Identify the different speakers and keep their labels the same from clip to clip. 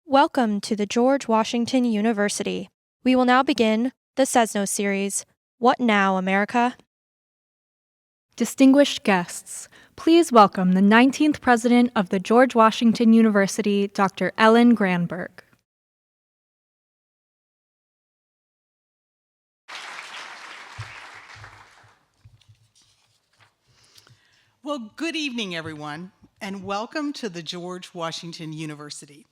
Speaker 1: Welcome to the George Washington University. We will now begin the Sesno series, What Now, America?
Speaker 2: Distinguished guests, please welcome the 19th President of the George Washington University, Dr. Ellen Granberg.
Speaker 3: Well, good evening, everyone, and welcome to the George Washington University.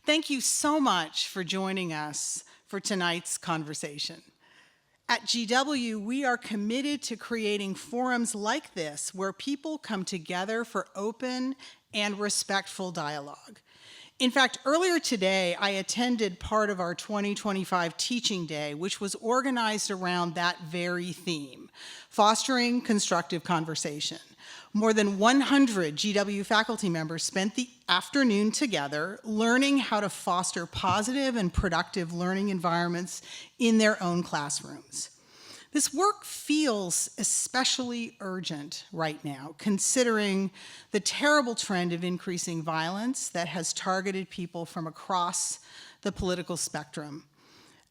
Speaker 3: Thank you so much for joining us for tonight's conversation. At GW, we are committed to creating forums like this where people come together for open and respectful dialogue. In fact, earlier today, I attended part of our 2025 Teaching Day, which was organized around that very theme, fostering constructive conversation. More than 100 GW faculty members spent the afternoon together learning how to foster positive and productive learning environments in their own classrooms. This work feels especially urgent right now, considering the terrible trend of increasing violence that has targeted people from across the political spectrum.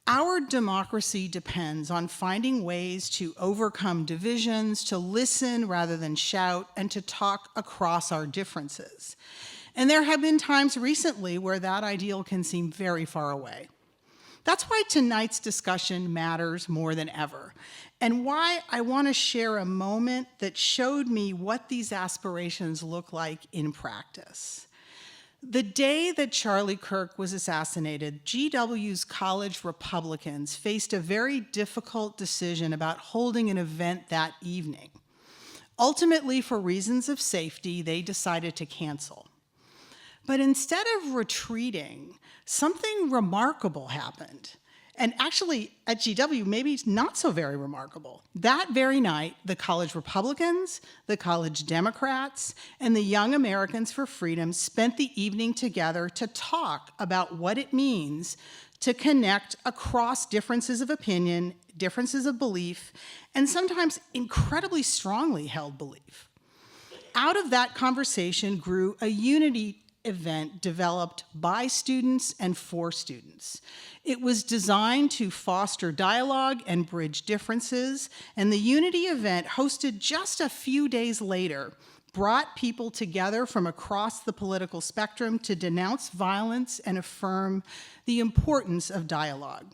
Speaker 3: Our democracy depends on finding ways to overcome divisions, to listen rather than shout, and to talk across our differences. And there have been times recently where that ideal can seem very far away. That's why tonight's discussion matters more than ever, and why I want to share a moment that showed me what these aspirations look like in practice. The day that Charlie Kirk was assassinated, GW's college Republicans faced a very difficult decision about holding an event that evening. Ultimately, for reasons of safety, they decided to cancel. But instead of retreating, something remarkable happened. And actually, at GW, maybe not so very remarkable. That very night, the college Republicans, the college Democrats, and the Young Americans for Freedom spent the evening together to talk about what it means to connect across differences of opinion, differences of belief, and sometimes incredibly strongly held belief. Out of that conversation grew a unity event developed by students and for students. It was designed to foster dialogue and bridge differences, and the Unity event, hosted just a few days later, brought people together from across the political spectrum to denounce violence and affirm the importance of dialogue.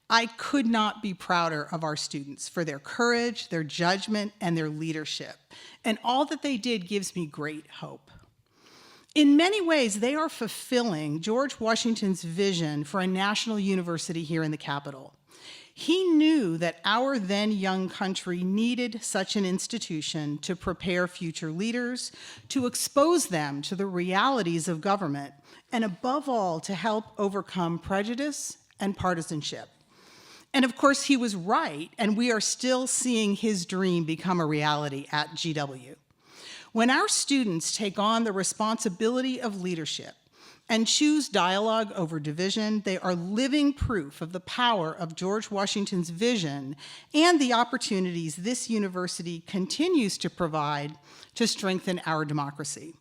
Speaker 3: I could not be prouder of our students for their courage, their judgment, and their leadership, and all that they did gives me great hope. In many ways, they are fulfilling George Washington's vision for a national university here in the Capitol. He knew that our then young country needed such an institution to prepare future leaders, to expose them to the realities of government, and above all, to help overcome prejudice and partisanship. And of course, he was right, and we are still seeing his dream become a reality at GW. When our students take on the responsibility of leadership and choose dialogue over division, they are living proof of the power of George Washington's vision and the opportunities this university continues to provide to strengthen our democracy.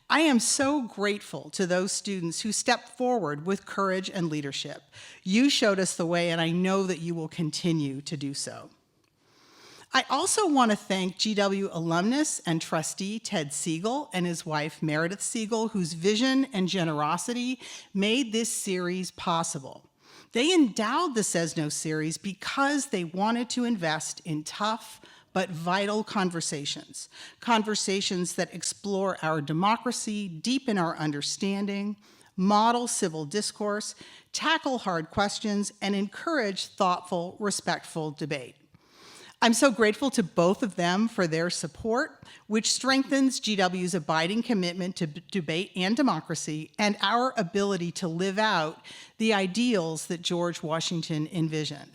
Speaker 3: I am so grateful to those students who stepped forward with courage and leadership. You showed us the way, and I know that you will continue to do so. I also want to thank GW alumnus and trustee Ted Siegel and his wife Meredith Siegel, whose vision and generosity made this series possible. They endowed the Sesno series because they wanted to invest in tough but vital conversations, conversations that explore our democracy, deepen our understanding, model civil discourse, tackle hard questions, and encourage thoughtful, respectful debate. I'm so grateful to both of them for their support, which strengthens GW's abiding commitment to debate and democracy and our ability to live out the ideals that George Washington envisioned.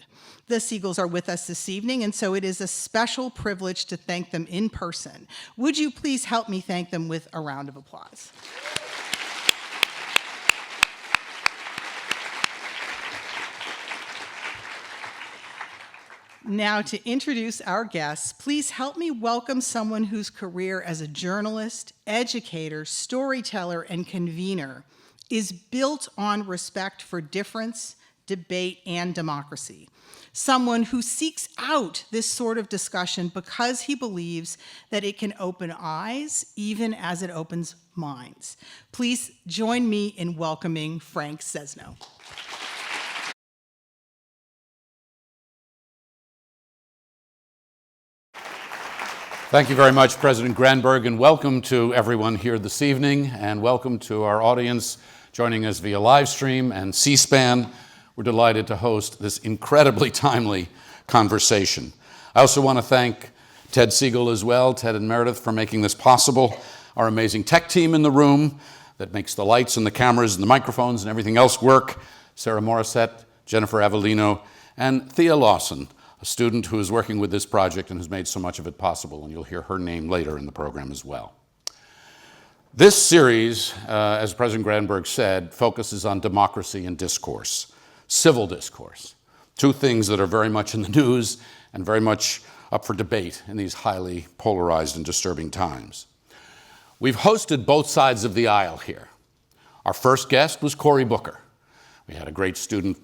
Speaker 3: The Siegels are with us this evening, and so it is a special privilege to thank them in person. Would you please help me thank them with a round of applause? Now, to introduce our guests, please help me welcome someone whose career as a journalist, educator, storyteller, and convener is built on respect for difference, debate, and democracy. Someone who seeks out this sort of discussion because he believes that it can open eyes even as it opens minds. Please join me in welcoming Frank Sesno.
Speaker 4: Thank you very much, President Granberg, and welcome to everyone here this evening, and welcome to our audience joining us via live stream and C-SPAN. We're delighted to host this incredibly timely conversation. I also want to thank Ted Siegel as well, Ted and Meredith, for making this possible, our amazing tech team in the room that makes the lights and the cameras and the microphones and everything else work, Sarah Morissette, Jennifer Avellino, and Thea Lawson, a student who is working with this project and has made so much of it possible, and you'll hear her name later in the program as well. This series, as President Granberg said, focuses on democracy and discourse, civil discourse, two things that are very much in the news and very much up for debate in these highly polarized and disturbing times. We've hosted both sides of the aisle here. Our first guest was Cory Booker. We had a great student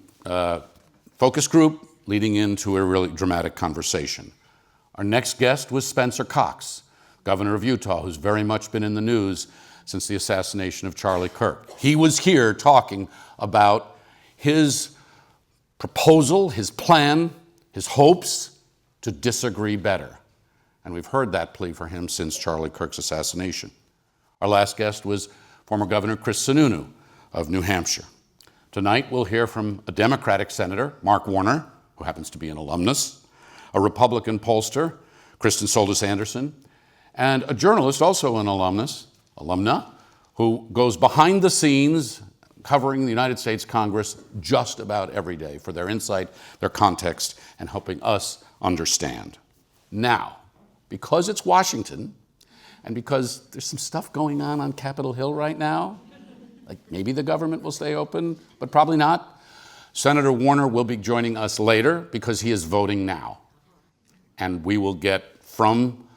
Speaker 4: focus group leading into a really dramatic conversation. Our next guest was Spencer Cox, governor of Utah, who's very much been in the news since the assassination of Charlie Kirk. He was here talking about his proposal, his plan, his hopes to disagree better. And we've heard that plea for him since Charlie Kirk's assassination. Our last guest was former Governor Chris Sununu of New Hampshire. Tonight we'll hear from a Democratic senator, Mark Warner, who happens to be an alumnus, a Republican pollster, Kristen Soltis Anderson, and a journalist, also an alumna, who goes behind the scenes covering the United States Congress just about every day for their insight, their context, and helping us understand. Now, because it's Washington, and because there's some stuff going on Capitol Hill right now, like maybe the government will stay open, but probably not, Senator Warner will be joining us later because he is voting now. And we will get from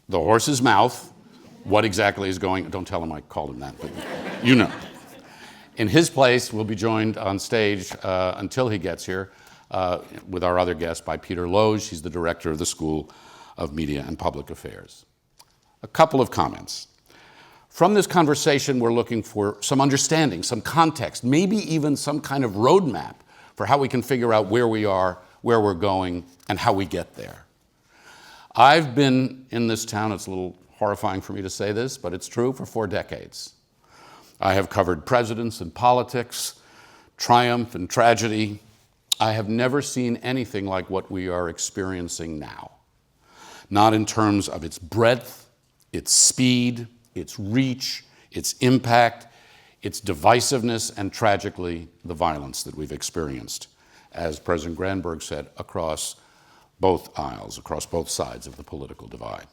Speaker 4: the horse's mouth what exactly is going on. Don't tell him I called him that, but you know. In his place, we'll be joined on stage until he gets here with our other guest by Peter Loge. He's the director of the School of Media and Public Affairs. A couple of comments. From this conversation, we're looking for some understanding, some context, maybe even some kind of roadmap for how we can figure out where we are, where we're going, and how we get there. I've been in this town, it's a little horrifying for me to say this, but it's true, for 4 decades. I have covered presidents and politics, triumph and tragedy. I have never seen anything like what we are experiencing now. Not in terms of its breadth, its speed, its reach, its impact, its divisiveness, and tragically, the violence that we've experienced, as President Granberg said, across both aisles, across both sides of the political divide.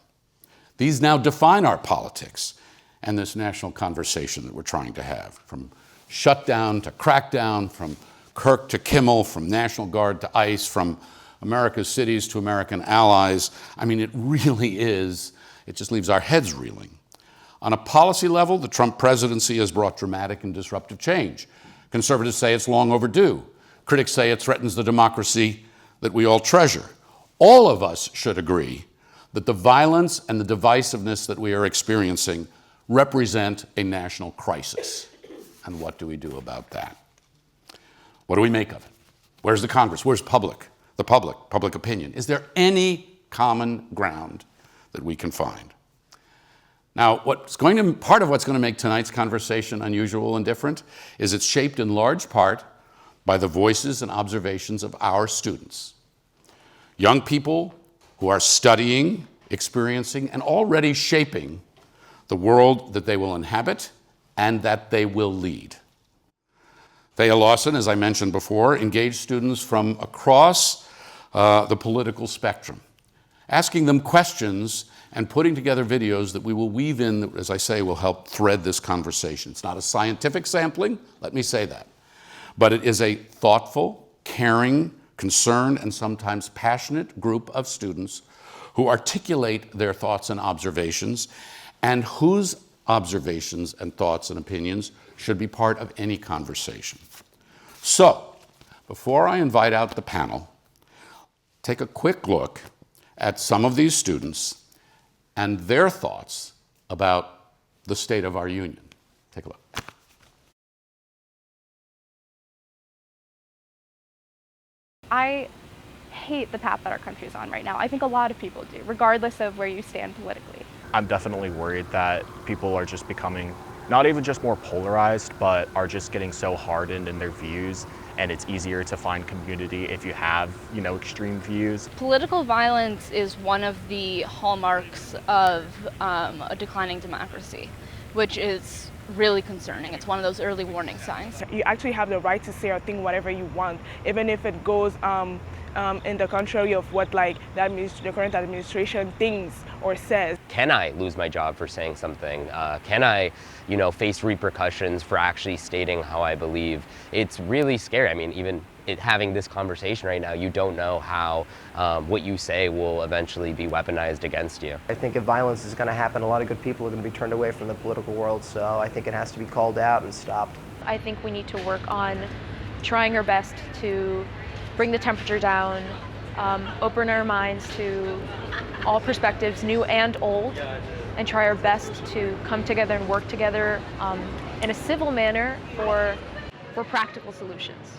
Speaker 4: These now define our politics and this national conversation that we're trying to have, from shutdown to crackdown, from Kirk to Kimmel, from National Guard to ICE, from America's cities to American allies. I mean, it really is, it just leaves our heads reeling. On a policy level, the Trump presidency has brought dramatic and disruptive change. Conservatives say it's long overdue. Critics say it threatens the democracy that we all treasure. All of us should agree that the violence and the divisiveness that we are experiencing represent a national crisis. And what do we do about that? What do we make of it? Where's the Congress? Where's public opinion? Is there any common ground that we can find? Now, part of what's going to make tonight's conversation unusual and different is it's shaped in large part by the voices and observations of our students. Young people who are studying, experiencing, and already shaping the world that they will inhabit and that they will lead. Thea Lawson, as I mentioned before, engaged students from across the political spectrum, asking them questions and putting together videos that we will weave in that, as I say, will help thread this conversation. It's not a scientific sampling, let me say that, but it is a thoughtful, caring, concerned, and sometimes passionate group of students who articulate their thoughts and observations, and whose observations and thoughts and opinions should be part of any conversation. So, before I invite out the panel, take a quick look at some of these students and their thoughts about the state of our union. Take a look.
Speaker 5: I hate the path that our country is on right now. I think a lot of people do, regardless of where you stand politically.
Speaker 6: I'm definitely worried that people are just becoming not even just more polarized, but are just getting so hardened in their views, and it's easier to find community if you have, extreme views.
Speaker 5: Political violence is one of the hallmarks of a declining democracy, which is really concerning. It's one of those early warning signs.
Speaker 7: You actually have the right to say or think whatever you want, even if it goes in the contrary of what the current administration thinks or says.
Speaker 8: Can I lose my job for saying something? Can I, face repercussions for actually stating how I believe? It's really scary. I mean, even having this conversation right now, you don't know how what you say will eventually be weaponized against you.
Speaker 9: I think if violence is going to happen, a lot of good people are going to be turned away from the political world, so I think it has to be called out and stopped.
Speaker 10: I think we need to work on trying our best to bring the temperature down, open our minds to all perspectives, new and old, and try our best to come together and work together in a civil manner for practical solutions.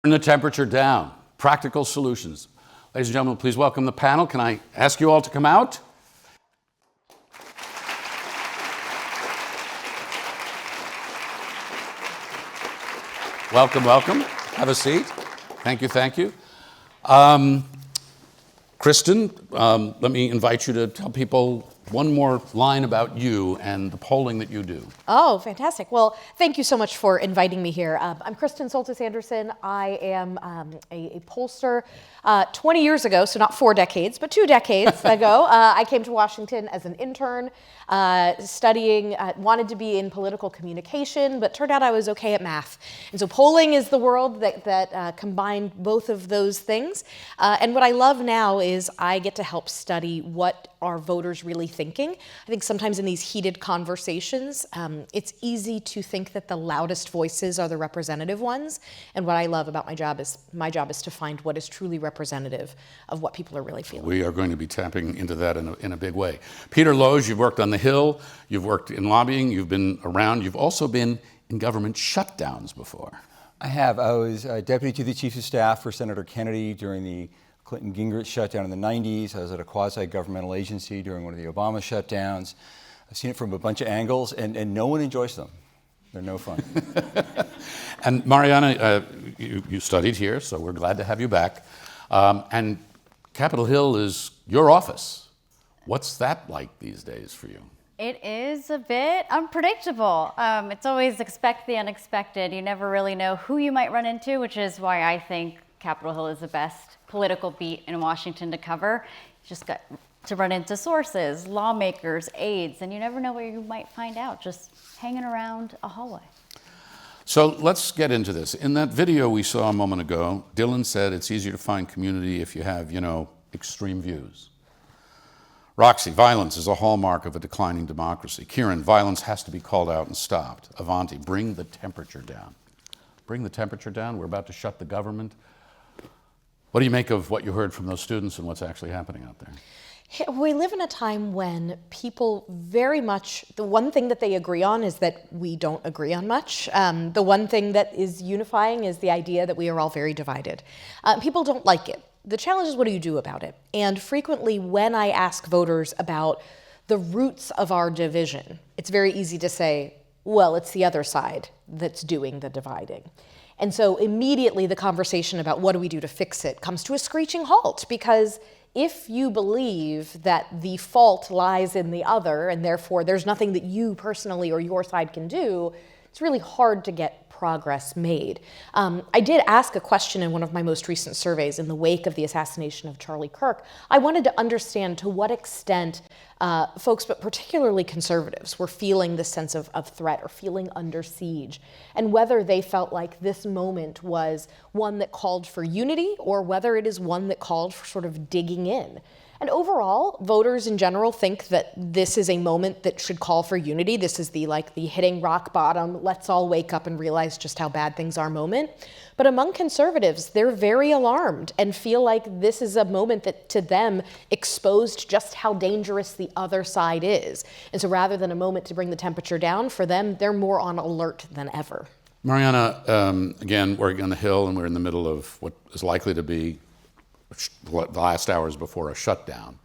Speaker 4: Turn the temperature down. Practical solutions. Ladies and gentlemen, please welcome the panel. Can I ask you all to come out? Welcome, welcome. Have a seat. Thank you, thank you. Kristen, let me invite you to tell people one more line about you and the polling that you do.
Speaker 11: Oh, fantastic. Well, thank you so much for inviting me here. I'm Kristen Soltis Anderson. I am a pollster. 20 years ago, so not 4 decades, but 2 decades ago, I came to Washington as an intern, studying, wanted to be in political communication, but turned out I was okay at math. And so polling is the world that combined both of those things. And what I love now is I get to help study what are voters really thinking. I think sometimes in these heated conversations, it's easy to think that the loudest voices are the representative ones. And what I love about my job is to find what is truly representative of what people are really feeling.
Speaker 4: We are going to be tapping into that in a big way. Peter Loge, you've worked on the Hill, you've worked in lobbying, you've been around, you've also been in government shutdowns before.
Speaker 12: I have. I was deputy to the chief of staff for Senator Kennedy during the Clinton-Gingrich shutdown in the 90s. I was at a quasi-governmental agency during one of the Obama shutdowns. I've seen it from a bunch of angles, and no one enjoys them. They're no fun.
Speaker 4: And Marianna, you studied here, so we're glad to have you back. And Capitol Hill is your office. What's that like these days for you?
Speaker 13: It is a bit unpredictable. It's always expect the unexpected. You never really know who you might run into, which is why I think Capitol Hill is the best political beat in Washington to cover. You just got to run into sources, lawmakers, aides, and you never know where you might find out just hanging around a hallway.
Speaker 4: So let's get into this. In that video we saw a moment ago, Dylan said it's easier to find community if you have, extreme views. Roxy, violence is a hallmark of a declining democracy. Kieran, violence has to be called out and stopped. Avanti, bring the temperature down. Bring the temperature down. We're about to shut the government. What do you make of what you heard from those students and what's actually happening out there?
Speaker 11: We live in a time when people very much, the one thing that they agree on is that we don't agree on much. The one thing that is unifying is the idea that we are all very divided. People don't like it. The challenge is, what do you do about it? And frequently when I ask voters about the roots of our division, it's very easy to say, well, it's the other side that's doing the dividing. And so immediately the conversation about what do we do to fix it comes to a screeching halt, because if you believe that the fault lies in the other and therefore there's nothing that you personally or your side can do, it's really hard to get progress made. I did ask a question in one of my most recent surveys in the wake of the assassination of Charlie Kirk. I wanted to understand to what extent folks, but particularly conservatives, were feeling this sense of threat or feeling under siege, and whether they felt like this moment was one that called for unity or whether it is one that called for sort of digging in. And overall, voters in general think that this is a moment that should call for unity. This is the hitting rock bottom, let's all wake up and realize just how bad things are moment. But among conservatives, they're very alarmed and feel like this is a moment that to them exposed just how dangerous the other side is. And so rather than a moment to bring the temperature down, for them, they're more on alert than ever.
Speaker 4: Marianna, again, we're on the Hill and we're in the middle of what is likely to be the last hours before a shutdown.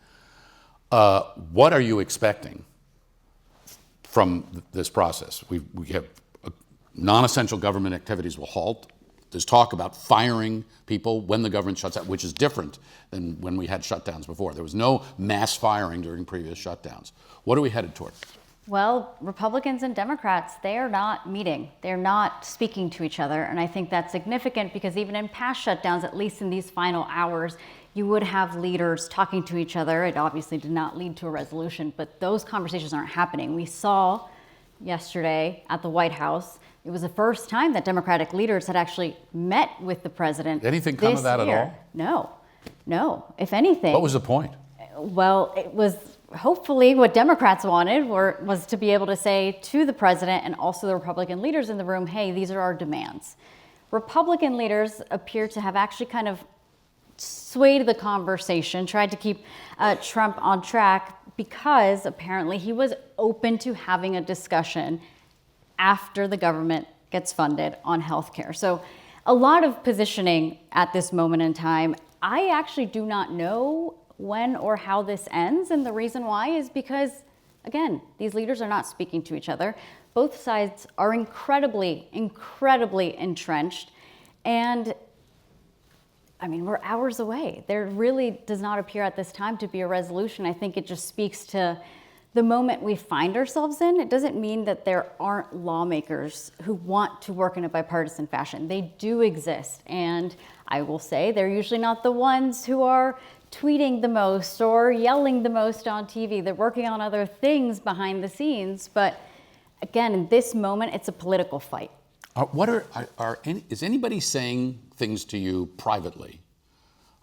Speaker 4: What are you expecting from this process? We have non-essential government activities will halt. There's talk about firing people when the government shuts down, which is different than when we had shutdowns before. There was no mass firing during previous shutdowns. What are we headed toward?
Speaker 13: Well, Republicans and Democrats, they are not meeting. They're not speaking to each other. And I think that's significant because even in past shutdowns, at least in these final hours, you would have leaders talking to each other. It obviously did not lead to a resolution, but those conversations aren't happening. We saw yesterday at the White House, it was the first time that Democratic leaders had actually met with the president.
Speaker 4: Anything come of that at all?
Speaker 13: No. If anything.
Speaker 4: What was the point?
Speaker 13: Well, it was hopefully what Democrats wanted was to be able to say to the president and also the Republican leaders in the room, hey, these are our demands. Republican leaders appear to have actually kind of swayed the conversation, tried to keep Trump on track because apparently he was open to having a discussion after the government gets funded on healthcare. So a lot of positioning at this moment in time. I actually do not know when or how this ends. And the reason why is because, again, these leaders are not speaking to each other. Both sides are incredibly entrenched. And I mean, we're hours away. There really does not appear at this time to be a resolution. I think it just speaks to the moment we find ourselves in. It doesn't mean that there aren't lawmakers who want to work in a bipartisan fashion. They do exist. And I will say they're usually not the ones who are tweeting the most or yelling the most on TV. They're working on other things behind the scenes. But again, in this moment, it's a political fight.
Speaker 4: Is anybody saying things to you privately?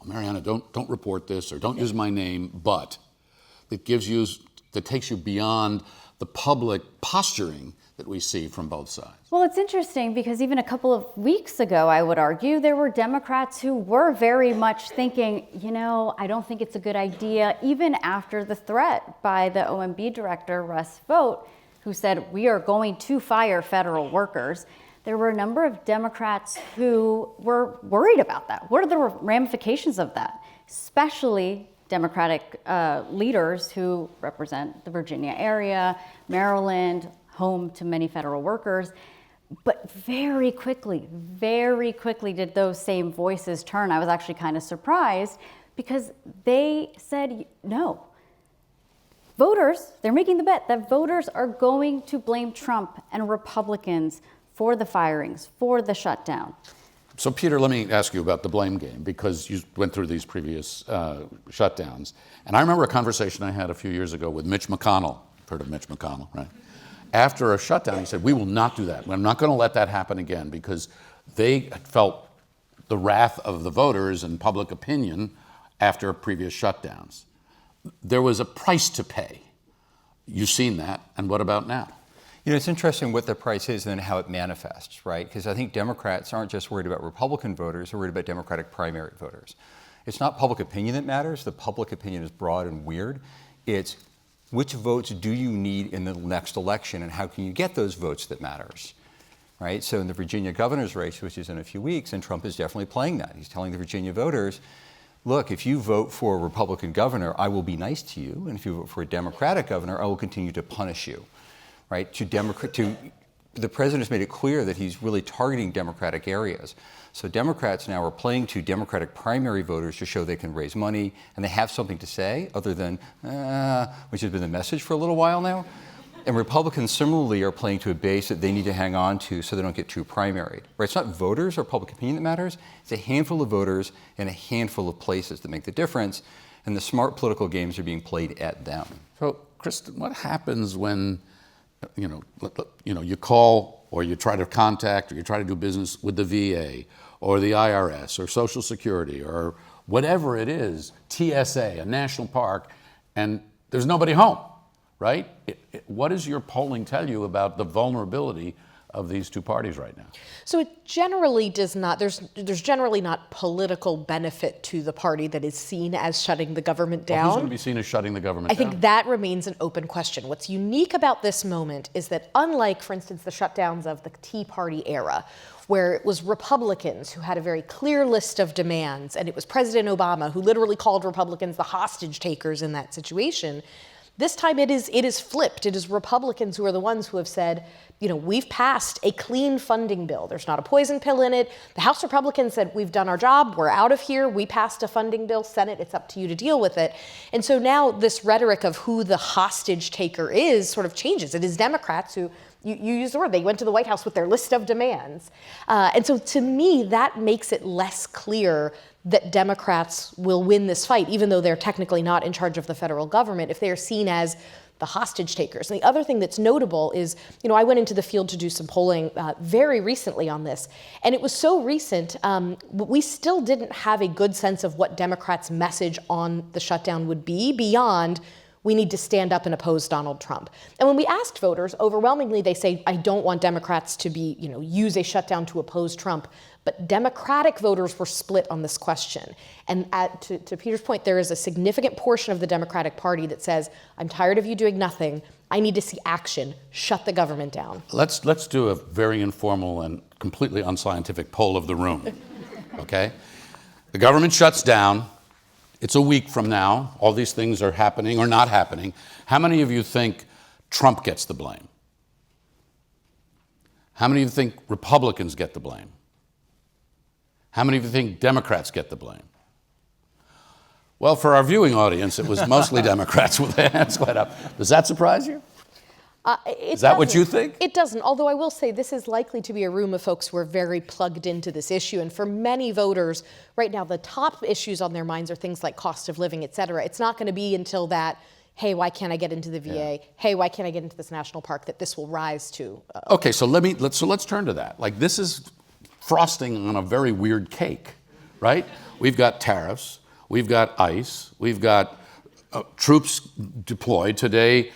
Speaker 4: Oh, Marianna, don't report this or don't use my name, but that takes you beyond the public posturing that we see from both sides?
Speaker 13: Well, it's interesting because even a couple of weeks ago, I would argue, there were Democrats who were very much thinking, I don't think it's a good idea, even after the threat by the OMB director, Russ Vought, who said, we are going to fire federal workers. There were a number of Democrats who were worried about that. What are the ramifications of that? Especially Democratic leaders who represent the Virginia area, Maryland, home to many federal workers. But very quickly did those same voices turn. I was actually kind of surprised because they said no. Voters, they're making the bet that voters are going to blame Trump and Republicans for the firings, for the shutdown.
Speaker 4: So, Peter, let me ask you about the blame game, because you went through these previous shutdowns. And I remember a conversation I had a few years ago with Mitch McConnell. Heard of Mitch McConnell, right? After a shutdown, he said, we will not do that. I'm not going to let that happen again, because they felt the wrath of the voters and public opinion after previous shutdowns. There was a price to pay. You've seen that. And what about now?
Speaker 12: It's interesting what the price is and then how it manifests, right? Because I think Democrats aren't just worried about Republican voters, they're worried about Democratic primary voters. It's not public opinion that matters. The public opinion is broad and weird. It's which votes do you need in the next election and how can you get those votes that matters, right? So in the Virginia governor's race, which is in a few weeks, and Trump is definitely playing that. He's telling the Virginia voters, look, if you vote for a Republican governor, I will be nice to you. And if you vote for a Democratic governor, I will continue to punish you. Right, the president has made it clear that he's really targeting Democratic areas. So Democrats now are playing to Democratic primary voters to show they can raise money and they have something to say other than, which has been the message for a little while now. And Republicans similarly are playing to a base that they need to hang on to so they don't get too primaried. Right? It's not voters or public opinion that matters. It's a handful of voters in a handful of places that make the difference. And the smart political games are being played at them.
Speaker 4: So, Kristen, what happens when you call or you try to contact or you try to do business with the VA or the IRS or Social Security or whatever it is, TSA, a national park, and there's nobody home, right? What does your polling tell you about the vulnerability of these two parties right now?
Speaker 11: So it generally does not, there's generally not political benefit to the party that is seen as shutting the government down.
Speaker 4: Well, who's going to be seen as shutting the government down?
Speaker 11: I think that remains an open question. What's unique about this moment is that unlike, for instance, the shutdowns of the Tea Party era, where it was Republicans who had a very clear list of demands, and it was President Obama who literally called Republicans the hostage takers in that situation, this time it is flipped. It is Republicans who are the ones who have said, you know, we've passed a clean funding bill. There's not a poison pill in it. The House Republicans said, we've done our job. We're out of here. We passed a funding bill. Senate, it's up to you to deal with it. And so now this rhetoric of who the hostage taker is sort of changes. It is Democrats who, you use the word, they went to the White House with their list of demands. And so to me, that makes it less clear that Democrats will win this fight, even though they're technically not in charge of the federal government, if they are seen as the hostage takers. And the other thing that's notable is, you know, I went into the field to do some polling very recently on this, and it was so recent, we still didn't have a good sense of what Democrats' message on the shutdown would be beyond we need to stand up and oppose Donald Trump. And when we asked voters, overwhelmingly they say, I don't want Democrats to be, you know, use a shutdown to oppose Trump. But Democratic voters were split on this question. And to Peter's point, there is a significant portion of the Democratic Party that says, I'm tired of you doing nothing. I need to see action. Shut the government down.
Speaker 4: Let's do a very informal and completely unscientific poll of the room, okay? The government shuts down. It's a week from now. All these things are happening or not happening. How many of you think Trump gets the blame? How many of you think Republicans get the blame? How many of you think Democrats get the blame? Well, for our viewing audience, it was mostly Democrats with their hands quite up. Does that surprise you? Is that what you think?
Speaker 11: It doesn't, although I will say this is likely to be a room of folks who are very plugged into this issue. And for many voters, right now, the top issues on their minds are things like cost of living, et cetera. It's not going to be until that, hey, why can't I get into the VA? Yeah. Hey, why can't I get into this national park, that this will rise to.
Speaker 4: Okay, so let's turn to that. Like, this is frosting on a very weird cake, right? We've got tariffs, we've got ICE, we've got troops deployed today,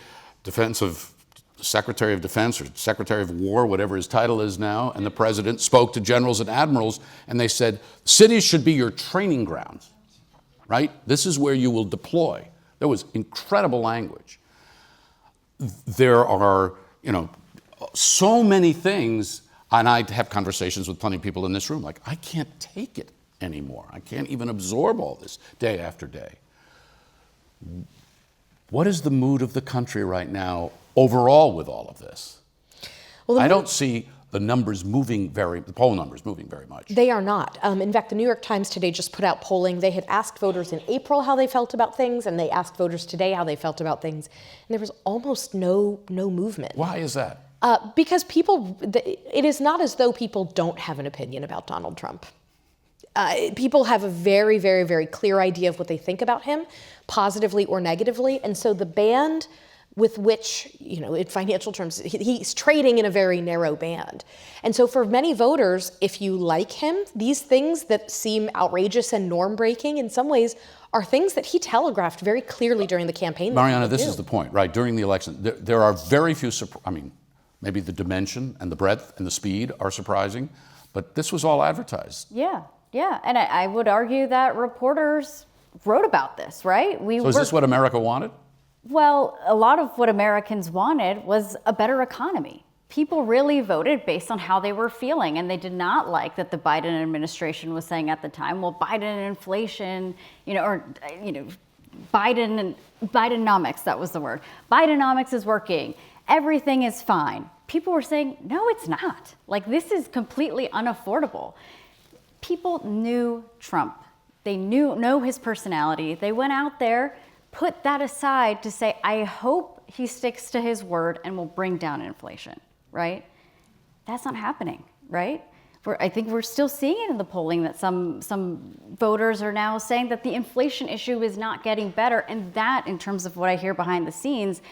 Speaker 4: Secretary of Defense or Secretary of War, whatever his title is now, and the president spoke to generals and admirals, and they said, cities should be your training grounds, right? This is where you will deploy. There was incredible language. There are, you know, so many things, and I have conversations with plenty of people in this room, like, I can't take it anymore. I can't even absorb all this day after day. What is the mood of the country right now overall with all of this? Well, I don't see the poll numbers moving very much.
Speaker 11: They are not. In fact, the New York Times today just put out polling. They had asked voters in April how they felt about things, and they asked voters today how they felt about things. And there was almost no movement.
Speaker 4: Why is that?
Speaker 11: Because it is not as though people don't have an opinion about Donald Trump. People have a very, very, very clear idea of what they think about him, positively or negatively. And so the band with which, you know, in financial terms, he's trading in a very narrow band. And so for many voters, if you like him, these things that seem outrageous and norm-breaking in some ways are things that he telegraphed very clearly during the campaign.
Speaker 4: Marianna, this is the point, right? During the election, there are very few, maybe the dimension and the breadth and the speed are surprising, but this was all advertised.
Speaker 13: Yeah, and I would argue that reporters wrote about this, right?
Speaker 4: So is this what America wanted?
Speaker 13: Well, a lot of what Americans wanted was a better economy. People really voted based on how they were feeling, and they did not like that the Biden administration was saying at the time, well, Biden and inflation, Bidenomics, that was the word. Bidenomics is working. Everything is fine. People were saying, no, it's not. Like, this is completely unaffordable. People knew Trump. They know his personality. They went out there, put that aside to say, I hope he sticks to his word and will bring down inflation, right? That's not happening, right? I think we're still seeing it in the polling that some voters are now saying that the inflation issue is not getting better. And that, in terms of what I hear behind the scenes,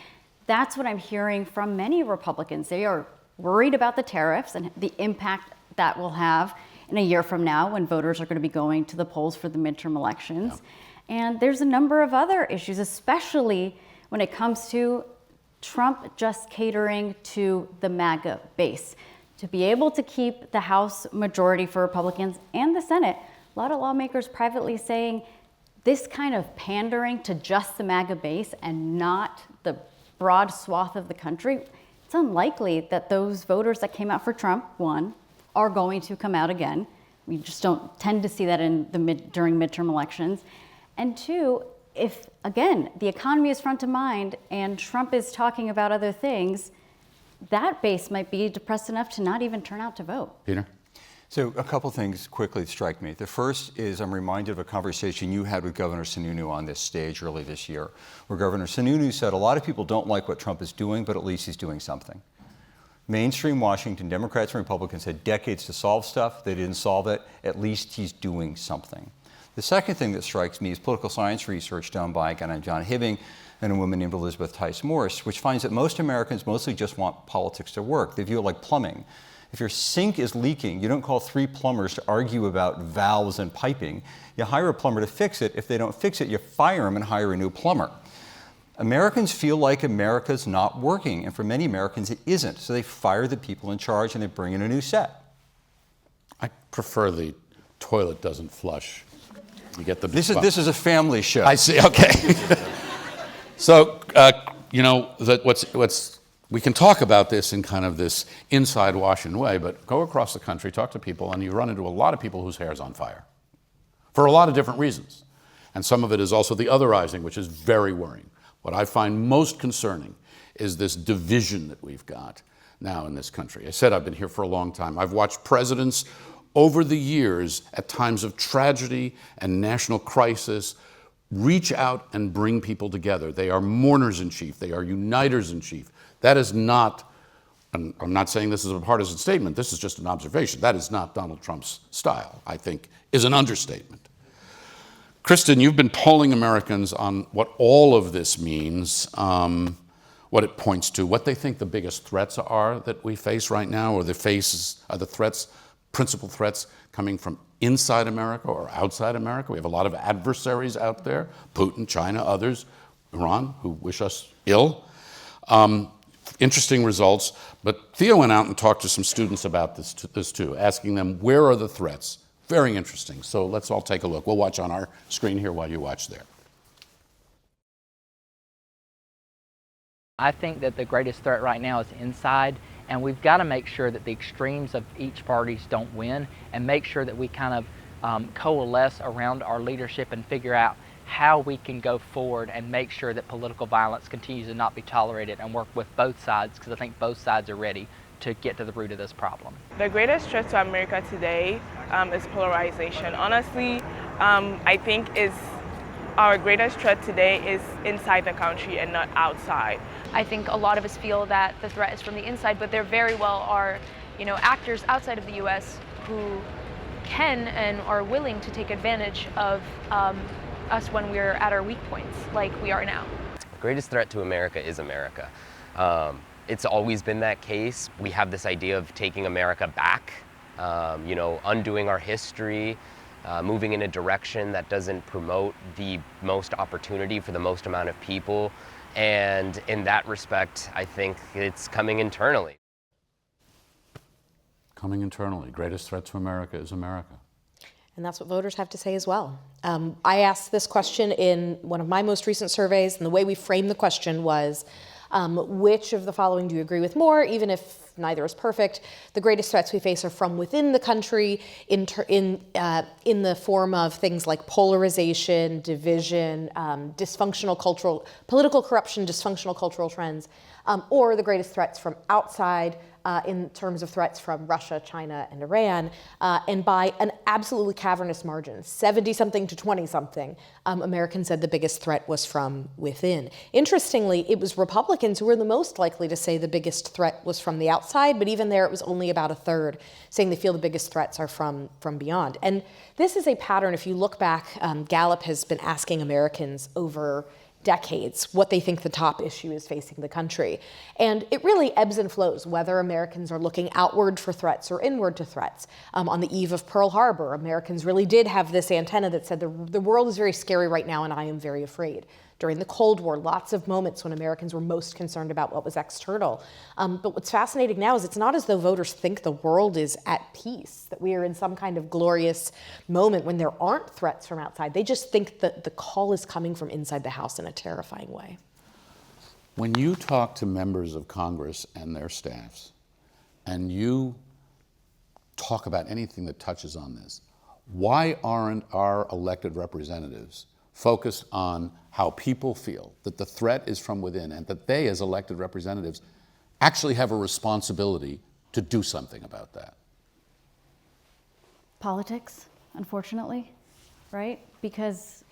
Speaker 13: that's what I'm hearing from many Republicans. They are worried about the tariffs and the impact that will have. in a year from now when voters are going to be going to the polls for the midterm elections. And there's a number of other issues, especially when it comes to Trump just catering to the MAGA base. To be able to keep the House majority for Republicans and the Senate, a lot of lawmakers privately saying this kind of pandering to just the MAGA base and not the broad swath of the country, it's unlikely that those voters that came out for Trump, one, are going to come out again. We just don't tend to see that during midterm elections. And two, if, again, the economy is front of mind and Trump is talking about other things, that base might be depressed enough to not even turn out to vote.
Speaker 4: Peter?
Speaker 12: So a couple things quickly strike me. The first is I'm reminded of a conversation you had with Governor Sununu on this stage early this year, where Governor Sununu said a lot of people don't like what Trump is doing, but at least he's doing something. Mainstream Washington, Democrats and Republicans had decades to solve stuff. They didn't solve it. At least he's doing something. The second thing that strikes me is political science research done by a guy named John Hibbing and a woman named Elizabeth Tice Morris, which finds that most Americans mostly just want politics to work. They view it like plumbing. If your sink is leaking, you don't call 3 plumbers to argue about valves and piping. You hire a plumber to fix it. If they don't fix it, you fire them and hire a new plumber. Americans feel like America's not working, and for many Americans it isn't. So they fire the people in charge and they bring in a new set.
Speaker 4: I prefer the toilet doesn't flush. You get the
Speaker 12: this is a family show.
Speaker 4: I see. Okay. So we can talk about this in kind of this inside Washington way, but go across the country, talk to people, and you run into a lot of people whose hair's on fire for a lot of different reasons. And some of it is also the otherizing, which is very worrying. What I find most concerning is this division that we've got now in this country. I said I've been here for a long time. I've watched presidents over the years at times of tragedy and national crisis reach out and bring people together. They are mourners in chief. They are uniters in chief. That is not, and I'm not saying this is a partisan statement, this is just an observation. That is not Donald Trump's style, I think, is an understatement. Kristen, you've been polling Americans on what all of this means, what it points to, what they think the biggest threats are that we face right now, or the threats, principal threats coming from inside America or outside America. We have a lot of adversaries out there, Putin, China, others, Iran, who wish us ill. Interesting results, but Theo went out and talked to some students about this too, asking them, where are the threats? Very interesting. So let's all take a look. We'll watch on our screen here while you watch there.
Speaker 14: I think that the greatest threat right now is inside, and we've got to make sure that the extremes of each party don't win, and make sure that we kind of coalesce around our leadership and figure out how we can go forward and make sure that political violence continues to not be tolerated, and work with both sides, because I think both sides are ready to get to the root of this problem.
Speaker 7: The greatest threat to America today is polarization. Honestly, I think our greatest threat today is inside the country and not outside.
Speaker 10: I think a lot of us feel that the threat is from the inside, but there very well are, actors outside of the U.S. who can and are willing to take advantage of us when we're at our weak points, like we are now.
Speaker 8: The greatest threat to America is America. It's always been that case. We have this idea of taking America back, undoing our history, moving in a direction that doesn't promote the most opportunity for the most amount of people. And in that respect, I think it's coming internally.
Speaker 4: Coming internally. Greatest threat to America is America.
Speaker 11: And that's what voters have to say as well. I asked this question in one of my most recent surveys, and the way we framed the question was, which of the following do you agree with more, even if neither is perfect? The greatest threats we face are from within the country in the form of things like polarization, division, political corruption, dysfunctional cultural trends, or the greatest threats from outside, in terms of threats from Russia, China, and Iran, and by an absolutely cavernous margin, 70-something to 20-something, Americans said the biggest threat was from within. Interestingly, it was Republicans who were the most likely to say the biggest threat was from the outside, but even there it was only about a third saying they feel the biggest threats are from beyond. And this is a pattern. If you look back, Gallup has been asking Americans over decades what they think the top issue is facing the country. And it really ebbs and flows whether Americans are looking outward for threats or inward to threats. On the eve of Pearl Harbor, Americans really did have this antenna that said the world is very scary right now and I am very afraid. During the Cold War, lots of moments when Americans were most concerned about what was external. But what's fascinating now is it's not as though voters think the world is at peace, that we are in some kind of glorious moment when there aren't threats from outside. They just think that the call is coming from inside the House in a terrifying way.
Speaker 4: When you talk to members of Congress and their staffs, and you talk about anything that touches on this, why aren't our elected representatives focused on how people feel, that the threat is from within, and that they, as elected representatives, actually have a responsibility to do something about that?
Speaker 13: Politics, unfortunately, right? Because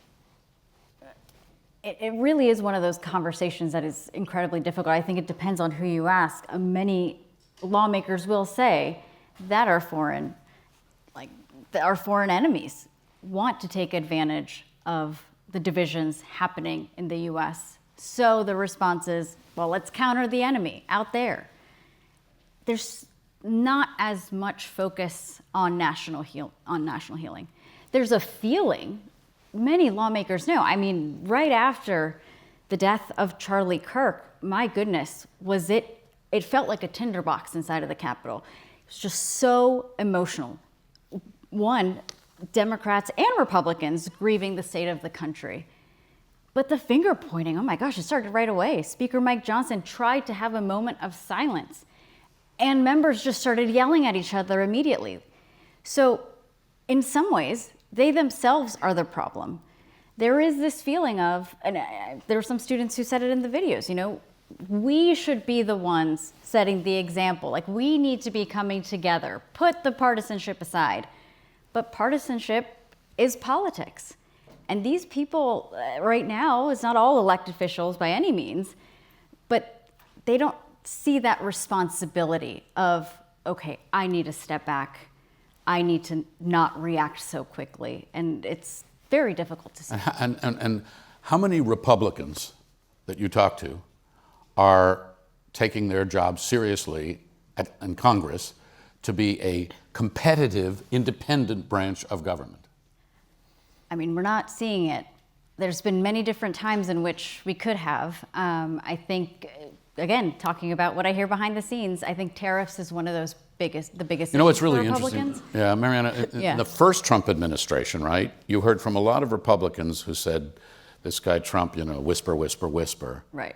Speaker 13: it really is one of those conversations that is incredibly difficult. I think it depends on who you ask. Many lawmakers will say that our foreign enemies want to take advantage of the divisions happening in the U.S. So the response is, well, let's counter the enemy out there. There's not as much focus on national healing. There's a feeling, many lawmakers know. I mean, right after the death of Charlie Kirk, my goodness, it felt like a tinderbox inside of the Capitol. It was just so emotional. One, Democrats and Republicans grieving the state of the country. But the finger pointing, oh my gosh, it started right away. Speaker Mike Johnson tried to have a moment of silence, and members just started yelling at each other immediately. So in some ways, they themselves are the problem. There is this feeling of, and there were some students who said it in the videos, we should be the ones setting the example. Like, we need to be coming together, put the partisanship aside. But partisanship is politics. And these people right now, it's not all elected officials by any means, but they don't see that responsibility of, okay, I need to step back. I need to not react so quickly. And it's very difficult to see.
Speaker 4: And how many Republicans that you talk to are taking their job seriously in Congress to be a competitive, independent branch of government?
Speaker 13: I mean, we're not seeing it. There's been many different times in which we could have. I think, again, talking about what I hear behind the scenes, I think tariffs is one of those the biggest
Speaker 4: it's
Speaker 13: issues
Speaker 4: really
Speaker 13: for Republicans.
Speaker 4: interesting. Yeah, Marianna, in the first Trump administration, right, you heard from a lot of Republicans who said, this guy Trump, whisper, whisper, whisper.
Speaker 13: Right.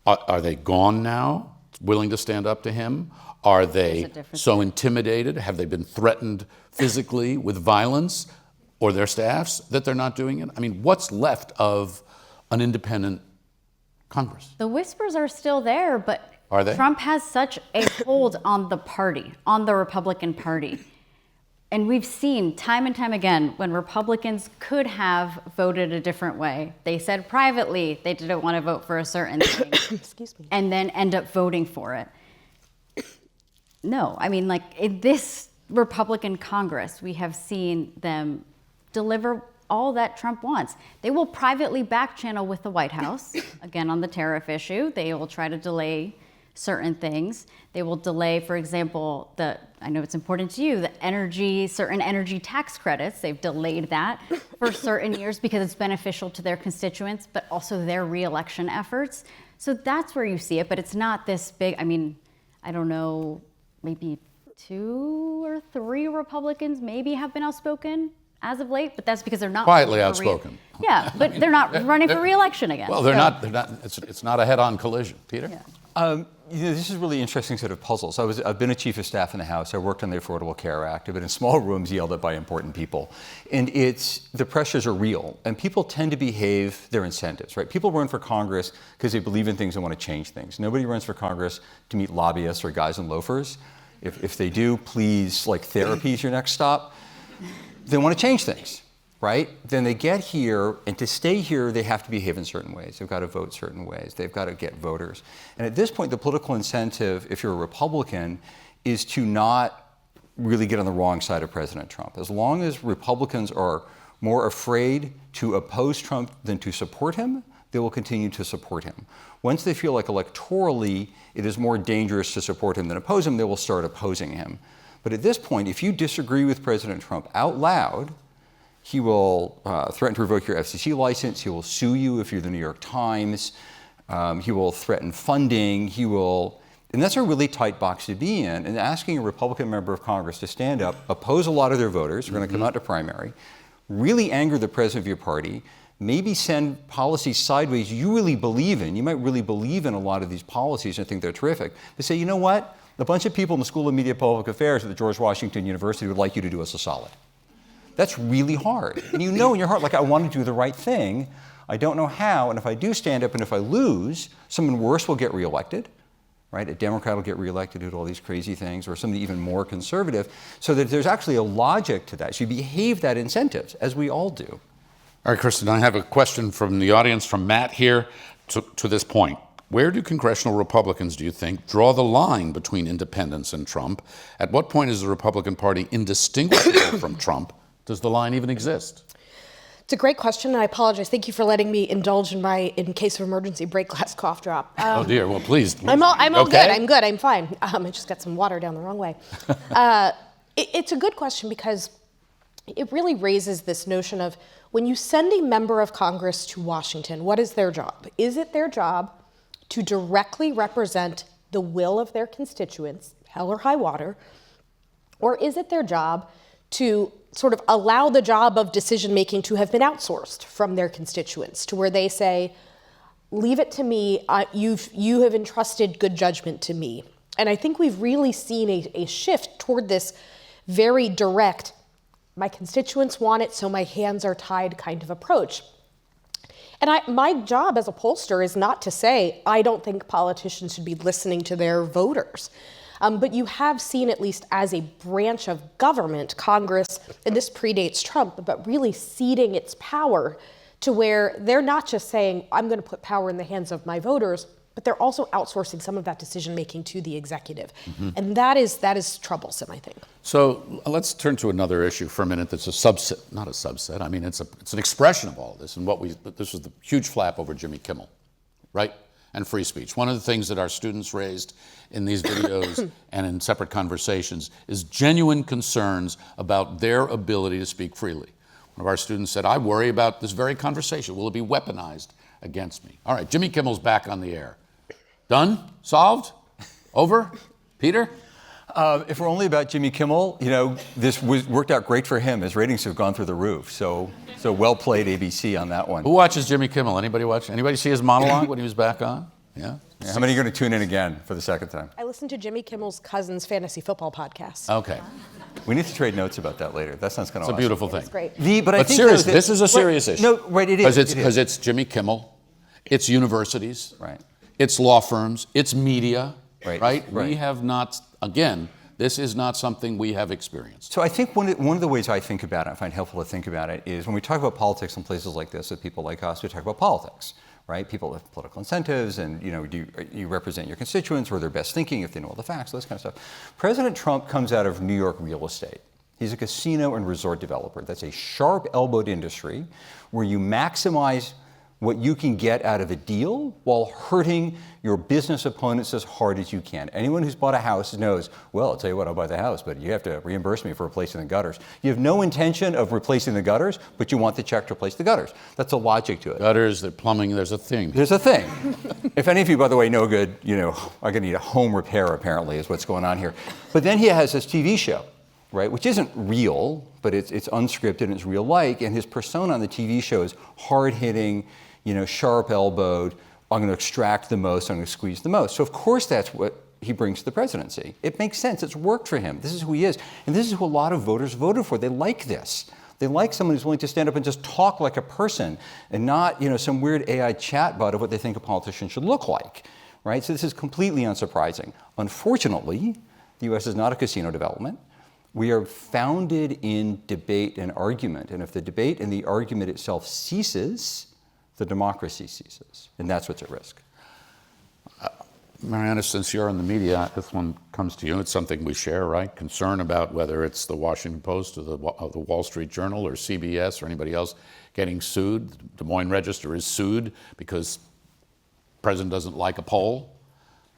Speaker 4: Are they gone now, willing to stand up to him? Are they so intimidated? Have they been threatened physically with violence, or their staffs, that they're not doing it? I mean, what's left of an independent Congress?
Speaker 13: The whispers are still there, but
Speaker 4: are they?
Speaker 13: Trump has such a hold on the party, on the Republican Party. And we've seen time and time again when Republicans could have voted a different way. They said privately they didn't want to vote for a certain thing.
Speaker 11: Excuse me.
Speaker 13: And then end up voting for it. No, I mean, in this Republican Congress, we have seen them deliver all that Trump wants. They will privately back channel with the White House, again, on the tariff issue. They will try to delay certain things. They will delay, for example, I know it's important to you, certain energy tax credits. They've delayed that for certain years because it's beneficial to their constituents, but also their reelection efforts. So that's where you see it, but it's not this big. I mean, I don't know, maybe 2 or 3 Republicans maybe have been outspoken as of late, but that's because they're not
Speaker 4: quietly outspoken.
Speaker 13: Yeah, but they're not running for re-election again.
Speaker 4: Well, they're not. It's not a head-on collision, Peter.
Speaker 13: Yeah.
Speaker 12: This is a really interesting set of puzzles. I've been a chief of staff in the House. I worked on the Affordable Care Act. I've been in small rooms yelled at by important people, and the pressures are real. And people tend to behave their incentives, right? People run for Congress because they believe in things and want to change things. Nobody runs for Congress to meet lobbyists or guys in loafers. If they do, please, therapy is your next stop. They want to change things, right? Then they get here, and to stay here, they have to behave in certain ways. They've got to vote certain ways. They've got to get voters. And at this point, the political incentive, if you're a Republican, is to not really get on the wrong side of President Trump. As long as Republicans are more afraid to oppose Trump than to support him, they will continue to support him. Once they feel like electorally it is more dangerous to support him than oppose him, they will start opposing him. But at this point, if you disagree with President Trump out loud, he will threaten to revoke your FCC license. He will sue you if you're the New York Times. He will threaten funding. And that's a really tight box to be in. And asking a Republican member of Congress to stand up, oppose a lot of their voters, who are going to come out to primary, really anger the president of your party, maybe send policies sideways you really believe in. You might really believe in a lot of these policies and think they're terrific. They say, you know what? A bunch of people in the School of Media Public Affairs at the George Washington University would like you to do us a solid. That's really hard. And you know in your heart, like, I want to do the right thing. I don't know how. And if I do stand up and if I lose, someone worse will get reelected, right? A Democrat will get reelected who did all these crazy things, or somebody even more conservative. So that there's actually a logic to that. So you behave that incentives, as we all do.
Speaker 4: All right, Kristen, I have a question from the audience, from Matt here, to this point. Where do congressional Republicans, do you think, draw the line between independents and Trump? At what point is the Republican Party indistinguishable from Trump? Does the line even exist?
Speaker 11: It's a great question, and I apologize. Thank you for letting me indulge in my, in case of emergency, break glass cough drop.
Speaker 4: Oh dear, well please.
Speaker 11: I'm all
Speaker 4: okay?
Speaker 11: good, I'm fine. I just got some water down the wrong way. It's a good question because it really raises this notion of, when you send a member of Congress to Washington, what is their job? Is it their job to directly represent the will of their constituents, hell or high water, or is it their job to sort of allow the job of decision-making to have been outsourced from their constituents, to where they say, leave it to me, you have entrusted good judgment to me. And I think we've really seen a shift toward this very direct, my constituents want it, so my hands are tied kind of approach. And my job as a pollster is not to say, I don't think politicians should be listening to their voters. But you have seen, at least as a branch of government, Congress, and this predates Trump, but really ceding its power to where they're not just saying, I'm going to put power in the hands of my voters, but they're also outsourcing some of that decision-making to the executive. Mm-hmm. And that is troublesome, I think.
Speaker 4: So let's turn to another issue for a minute that's a subset, not a subset, I mean, it's an expression of all of this, and this was the huge flap over Jimmy Kimmel, right? And free speech. One of the things that our students raised in these videos and in separate conversations is genuine concerns about their ability to speak freely. One of our students said, I worry about this very conversation. Will it be weaponized against me? All right, Jimmy Kimmel's back on the air. Done? Solved? Over? Peter?
Speaker 12: If we're only about Jimmy Kimmel, this worked out great for him. His ratings have gone through the roof. So well played, ABC, on that one.
Speaker 4: Who watches Jimmy Kimmel? Anybody watch? Anybody see his monologue when he was back on? Yeah.
Speaker 12: How many are going to tune in again for the second time?
Speaker 11: I listened to Jimmy Kimmel's cousin's fantasy football podcast.
Speaker 4: Okay.
Speaker 12: We need to trade notes about that later. That sounds kind of awesome.
Speaker 4: It's a beautiful thing.
Speaker 11: It's great.
Speaker 4: But seriously, this is a serious issue.
Speaker 12: No, right, it is.
Speaker 4: Because it's Jimmy Kimmel, it's universities,
Speaker 12: right?
Speaker 4: It's law firms, it's media,
Speaker 12: right?
Speaker 4: Right? We have not, again, this is not something we have experienced.
Speaker 12: So I think one of the ways I think about it, I find helpful to think about it, is when we talk about politics in places like this with people like us, we talk about politics, right? People have political incentives, and you represent your constituents, or their best thinking if they know all the facts, this kind of stuff. President Trump comes out of New York real estate. He's a casino and resort developer. That's a sharp-elbowed industry where you maximize what you can get out of a deal while hurting your business opponents as hard as you can. Anyone who's bought a house knows, well, I'll tell you what, I'll buy the house, but you have to reimburse me for replacing the gutters. You have no intention of replacing the gutters, but you want the check to replace the gutters. That's a logic to it.
Speaker 4: Gutters, the plumbing, there's a thing.
Speaker 12: There's a thing. If any of you, by the way, know good, I'm going to need a home repair, apparently, is what's going on here. But then he has this TV show, right, which isn't real, but it's unscripted and it's real-like, and his persona on the TV show is hard-hitting, sharp-elbowed, I'm going to extract the most, I'm going to squeeze the most. So of course that's what he brings to the presidency. It makes sense. It's worked for him. This is who he is. And this is who a lot of voters voted for. They like this. They like someone who's willing to stand up and just talk like a person and not, some weird AI chatbot of what they think a politician should look like, right? So this is completely unsurprising. Unfortunately, the U.S. is not a casino development. We are founded in debate and argument. And if the debate and the argument itself ceases, the democracy ceases, and that's what's at risk.
Speaker 4: Marianna, since you're in the media, this one comes to you. It's something we share, right? Concern about whether it's the Washington Post or the Wall Street Journal or CBS or anybody else getting sued. The Des Moines Register is sued because the president doesn't like a poll.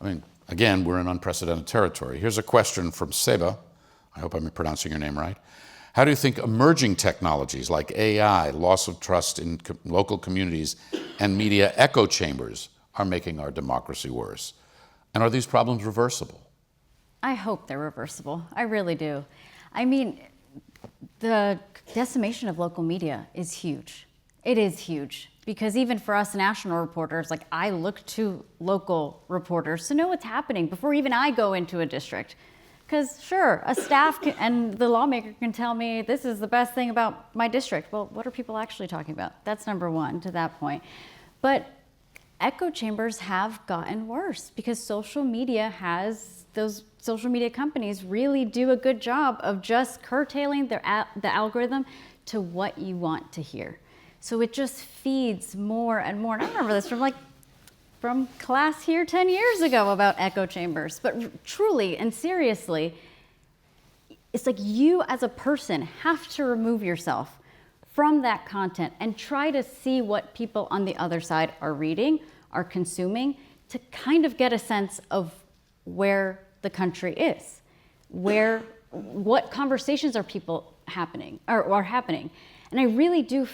Speaker 4: I mean, again, we're in unprecedented territory. Here's a question from Seba. I hope I'm pronouncing your name right. How do you think emerging technologies like AI, loss of trust in local communities, and media echo chambers are making our democracy worse? And are these problems reversible?
Speaker 13: I hope they're reversible. I really do. I mean, the decimation of local media is huge. It is huge. Because even for us national reporters, like I look to local reporters to know what's happening before even I go into a district. Because sure, a staff and the lawmaker can tell me this is the best thing about my district. Well, what are people actually talking about? That's number one to that point. But echo chambers have gotten worse because social media those social media companies really do a good job of just curtailing the algorithm to what you want to hear. So it just feeds more and more. And I remember this from class here 10 years ago about echo chambers. But truly and seriously, it's like you as a person have to remove yourself from that content and try to see what people on the other side are reading, are consuming, to kind of get a sense of where the country is, what conversations are people happening. And I really do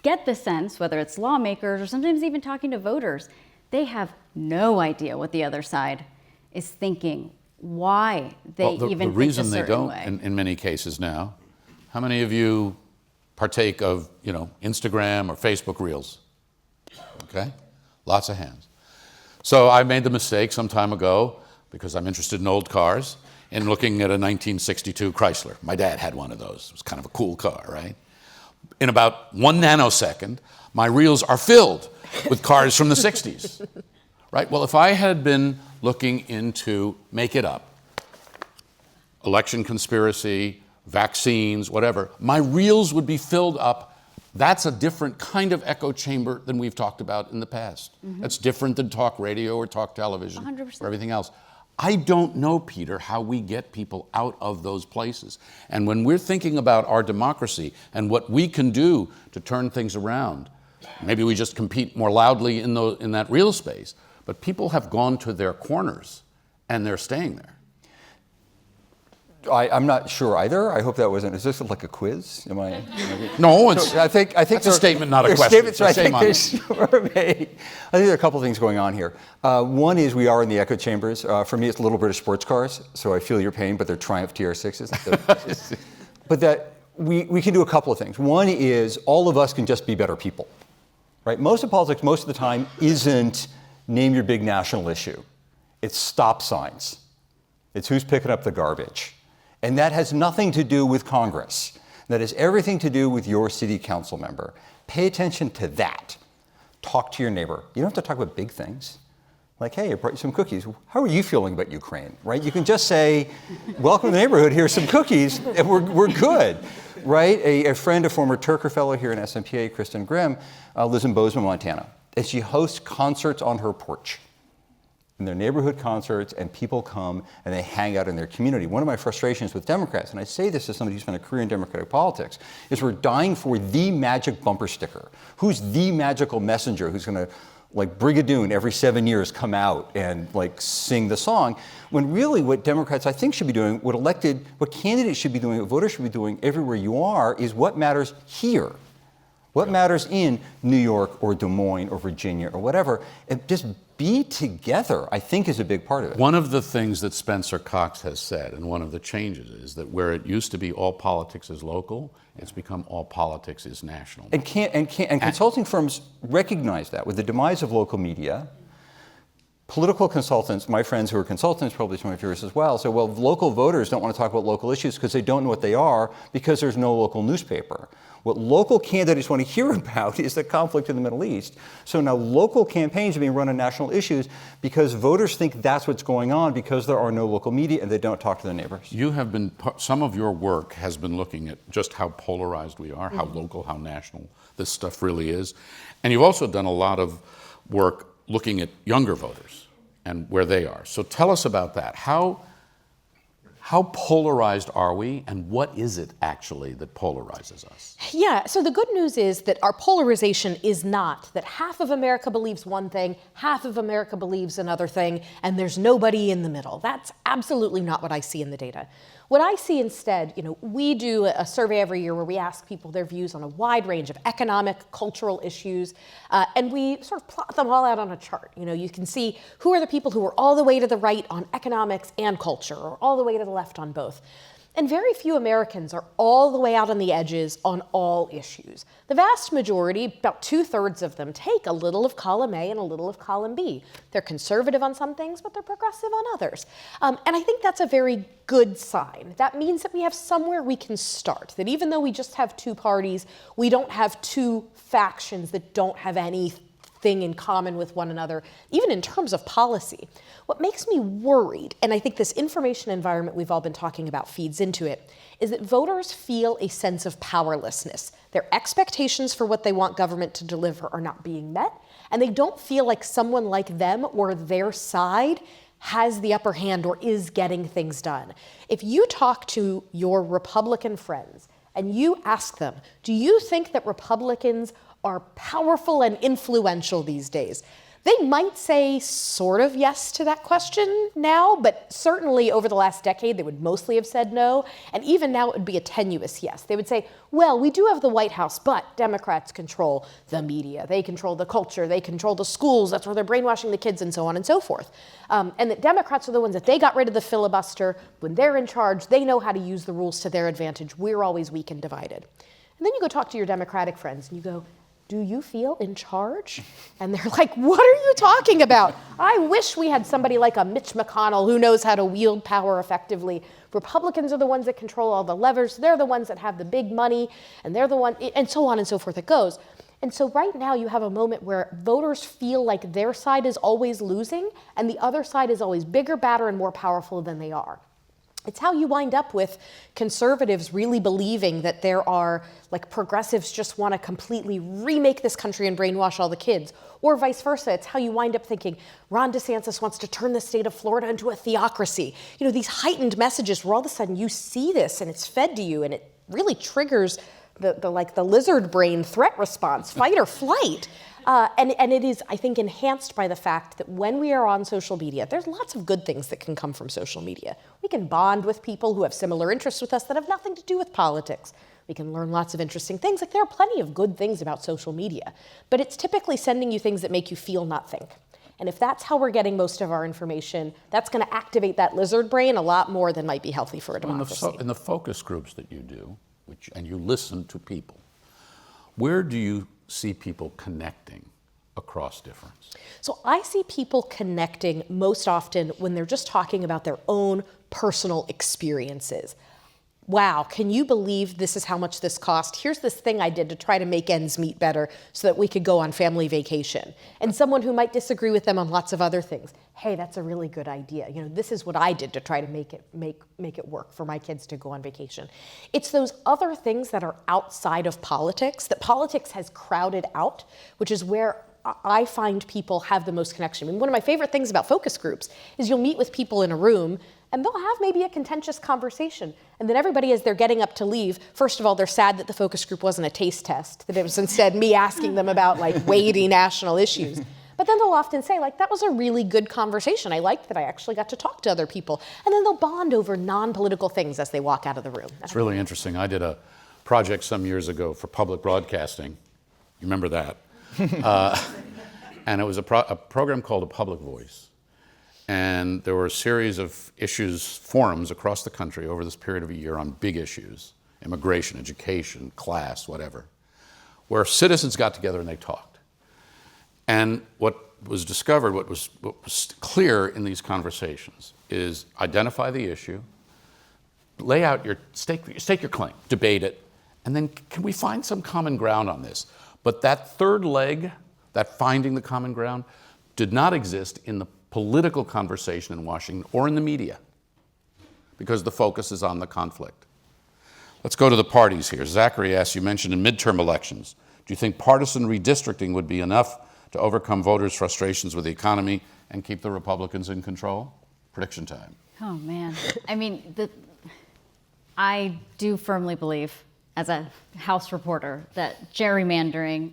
Speaker 13: get the sense, whether it's lawmakers or sometimes even talking to voters, they have no idea what the other side is thinking, why they even think a certain way.
Speaker 4: The reason they don't, in many cases now, how many of you partake of, Instagram or Facebook Reels? Okay, lots of hands. So I made the mistake some time ago, because I'm interested in old cars, in looking at a 1962 Chrysler. My dad had one of those. It was kind of a cool car, right? In about 1 nanosecond, my reels are filled with cars from the 60s, right? Well, if I had been looking into, make it up, election conspiracy, vaccines, whatever, my reels would be filled up. That's a different kind of echo chamber than we've talked about in the past. Mm-hmm. That's different than talk radio or talk television
Speaker 13: 100%.
Speaker 4: Or everything else. I don't know, Peter, how we get people out of those places. And when we're thinking about our democracy and what we can do to turn things around, maybe we just compete more loudly in that real space, but people have gone to their corners and they're staying there.
Speaker 12: I'm not sure either. I hope that wasn't. Is this like a quiz? Am I?
Speaker 4: No, it's.
Speaker 12: So I think
Speaker 4: that's a statement, not a question.
Speaker 12: So I think there are a couple of things going on here. One is we are in the echo chambers. For me, it's Little British sports cars, so I feel your pain, but they're Triumph TR6s. But that we can do a couple of things. One is all of us can just be better people, right? Most of politics, most of the time, isn't name your big national issue. It's stop signs. It's who's picking up the garbage. And that has nothing to do with Congress. That has everything to do with your city council member. Pay attention to that. Talk to your neighbor. You don't have to talk about big things. Like, hey, I brought you some cookies. How are you feeling about Ukraine, right? You can just say, welcome to the neighborhood, here's some cookies, and we're good, right? A friend, a former Turker fellow here in SMPA, Kristen Grimm, lives in Bozeman, Montana. And she hosts concerts on her porch. And they're neighborhood concerts, and people come and they hang out in their community. One of my frustrations with Democrats, and I say this as somebody who's spent a career in Democratic politics, is we're dying for the magic bumper sticker. Who's the magical messenger who's going to, like Brigadoon, every 7 years come out and like sing the song? When really what Democrats, I think, should be doing, what candidates should be doing, what voters should be doing everywhere you are, is what matters here. What matters in New York or Des Moines or Virginia or whatever, and just be together, I think, is a big part of it.
Speaker 4: One of the things that Spencer Cox has said, and one of the changes, is that where it used to be all politics is local, it's become all politics is national.
Speaker 12: And consulting firms recognize that. With the demise of local media, political consultants, my friends who are consultants, probably some of yours as well, say, well, local voters don't want to talk about local issues because they don't know what they are because there's no local newspaper. What local candidates want to hear about is the conflict in the Middle East. So now local campaigns are being run on national issues because voters think that's what's going on because there are no local media and they don't talk to their neighbors.
Speaker 4: You have been, some of your work has been looking at just how polarized we are, how local, how national this stuff really is. And you've also done a lot of work looking at younger voters and where they are. So tell us about that. How How polarized are we, and what is it actually that polarizes us?
Speaker 11: Yeah, so the good news is that our polarization is not that half of America believes one thing, half of America believes another thing, and there's nobody in the middle. That's absolutely not what I see in the data. What I see instead, we do a survey every year where we ask people their views on a wide range of economic, cultural issues, and we sort of plot them all out on a chart. You can see who are the people who are all the way to the right on economics and culture, or all the way to the left on both. And very few Americans are all the way out on the edges on all issues. The vast majority, about 2/3 of them, take a little of column A and a little of column B. They're conservative on some things, but they're progressive on others. And I think that's a very good sign. That means that we have somewhere we can start, that even though we just have two parties, we don't have two factions that don't have anything in common with one another, even in terms of policy. What makes me worried, and I think this information environment we've all been talking about feeds into it, is that voters feel a sense of powerlessness. Their expectations for what they want government to deliver are not being met, and they don't feel like someone like them or their side has the upper hand or is getting things done. If you talk to your Republican friends and you ask them, do you think that Republicans are powerful and influential these days? They might say sort of yes to that question now, but certainly over the last decade, they would mostly have said no. And even now, it would be a tenuous yes. They would say, well, we do have the White House, but Democrats control the media. They control the culture. They control the schools. That's where they're brainwashing the kids and so on and so forth. And that Democrats are the ones that they got rid of the filibuster. When they're in charge, they know how to use the rules to their advantage. We're always weak and divided. And then you go talk to your Democratic friends and you go, do you feel in charge? And they're like, what are you talking about? I wish we had somebody like a Mitch McConnell who knows how to wield power effectively. Republicans are the ones that control all the levers. They're the ones that have the big money, and they're the one, and so on and so forth it goes. And so right now you have a moment where voters feel like their side is always losing, and the other side is always bigger, badder, and more powerful than they are. It's how you wind up with conservatives really believing that there are, like, progressives just want to completely remake this country and brainwash all the kids, or vice versa. It's how you wind up thinking Ron DeSantis wants to turn the state of Florida into a theocracy. These heightened messages where all of a sudden you see this and it's fed to you and it really triggers the lizard brain threat response, fight or flight. And it is, I think, enhanced by the fact that when we are on social media, there's lots of good things that can come from social media. We can bond with people who have similar interests with us that have nothing to do with politics. We can learn lots of interesting things. Like, there are plenty of good things about social media, but it's typically sending you things that make you feel, not think. And if that's how we're getting most of our information, that's going to activate that lizard brain a lot more than might be healthy for a democracy.
Speaker 4: In the focus groups that you do, and you listen to people, where do you see people connecting across difference?
Speaker 11: So I see people connecting most often when they're just talking about their own personal experiences. Wow, can you believe this is how much this cost? Here's this thing I did to try to make ends meet better so that we could go on family vacation. And someone who might disagree with them on lots of other things. Hey, that's a really good idea. This is what I did to try to make it work for my kids to go on vacation. It's those other things that are outside of politics, that politics has crowded out, which is where I find people have the most connection. I mean, one of my favorite things about focus groups is you'll meet with people in a room and they'll have maybe a contentious conversation. And then everybody, as they're getting up to leave, first of all, they're sad that the focus group wasn't a taste test, that it was instead me asking them about weighty national issues. But then they'll often say, that was a really good conversation. I liked that I actually got to talk to other people. And then they'll bond over non-political things as they walk out of the room.
Speaker 4: It's really interesting. I did a project some years ago for public broadcasting. You remember that? And it was a program called A Public Voice. And there were a series of forums across the country over this period of a year on big issues, immigration, education, class, whatever, where citizens got together and they talked. And what was discovered, what was clear in these conversations is identify the issue, lay out stake your claim, debate it, and then can we find some common ground on this? But that third leg, that finding the common ground, did not exist in the political conversation in Washington or in the media because the focus is on the conflict. Let's go to the parties here. Zachary asks, you mentioned in midterm elections, do you think partisan redistricting would be enough to overcome voters' frustrations with the economy and keep the Republicans in control? Prediction time.
Speaker 13: Oh man, I mean, I do firmly believe, as a House reporter, that gerrymandering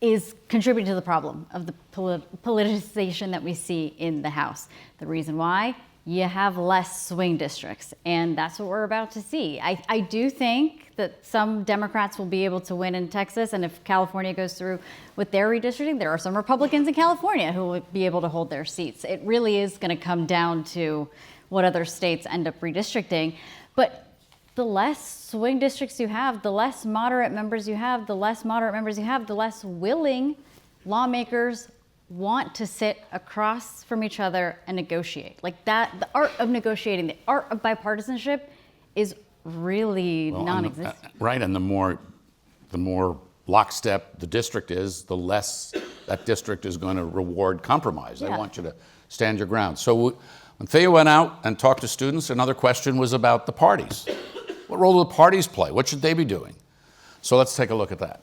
Speaker 13: is contributing to the problem of the politicization that we see in the House. The reason why? You have less swing districts, and that's what we're about to see. I do think that some Democrats will be able to win in Texas, and if California goes through with their redistricting, there are some Republicans in California who will be able to hold their seats. It really is going to come down to what other states end up redistricting. But the less swing districts you have, the less moderate members you have, the less willing lawmakers want to sit across from each other and negotiate. Like that, the art of negotiating, the art of bipartisanship is really non-existent.
Speaker 4: Right, and the more lockstep the district is, the less that district is going to reward compromise. They want you to stand your ground. So when Thea went out and talked to students, another question was about the parties. What role do the parties play? What should they be doing? So let's take a look at that.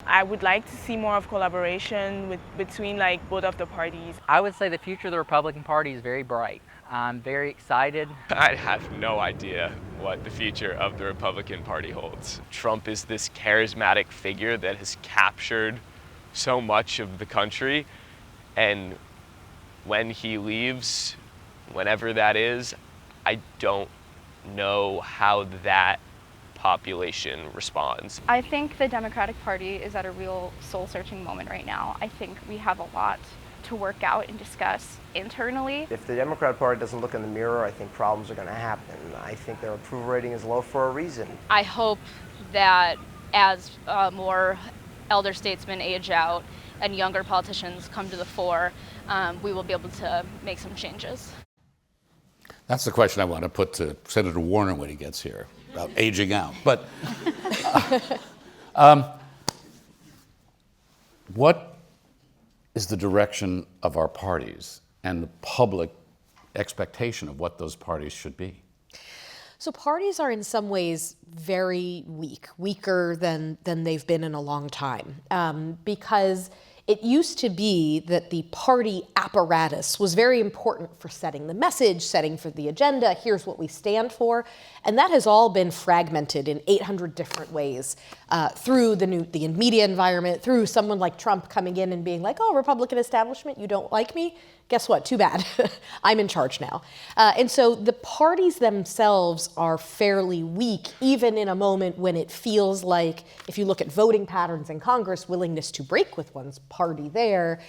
Speaker 7: I would like to see more of collaboration between both of the parties.
Speaker 14: I would say the future of the Republican Party is very bright. I'm very excited.
Speaker 15: I have no idea what the future of the Republican Party holds. Trump is this charismatic figure that has captured so much of the country, and when he leaves, whenever that is, I don't know how that population responds.
Speaker 5: I think the Democratic Party is at a real soul-searching moment right now. I think we have a lot to work out and discuss internally.
Speaker 9: If the Democratic Party doesn't look in the mirror, I think problems are going to happen. I think their approval rating is low for a reason.
Speaker 5: I hope that as more elder statesmen age out and younger politicians come to the fore, we will be able to make some changes.
Speaker 4: That's the question I want to put to Senator Warner when he gets here, about aging out. But what is the direction of our parties and the public expectation of what those parties should be?
Speaker 11: So parties are in some ways very weak, weaker than they've been in a long time, because it used to be that the party apparatus was very important for setting the message, setting for the agenda, here's what we stand for, and that has all been fragmented in 800 different ways through the media environment, through someone like Trump coming in and being like, oh, Republican establishment, you don't like me? Guess what? Too bad. I'm in charge now. And so the parties themselves are fairly weak, even in a moment when it feels like, if you look at voting patterns in Congress, willingness to break with one's party there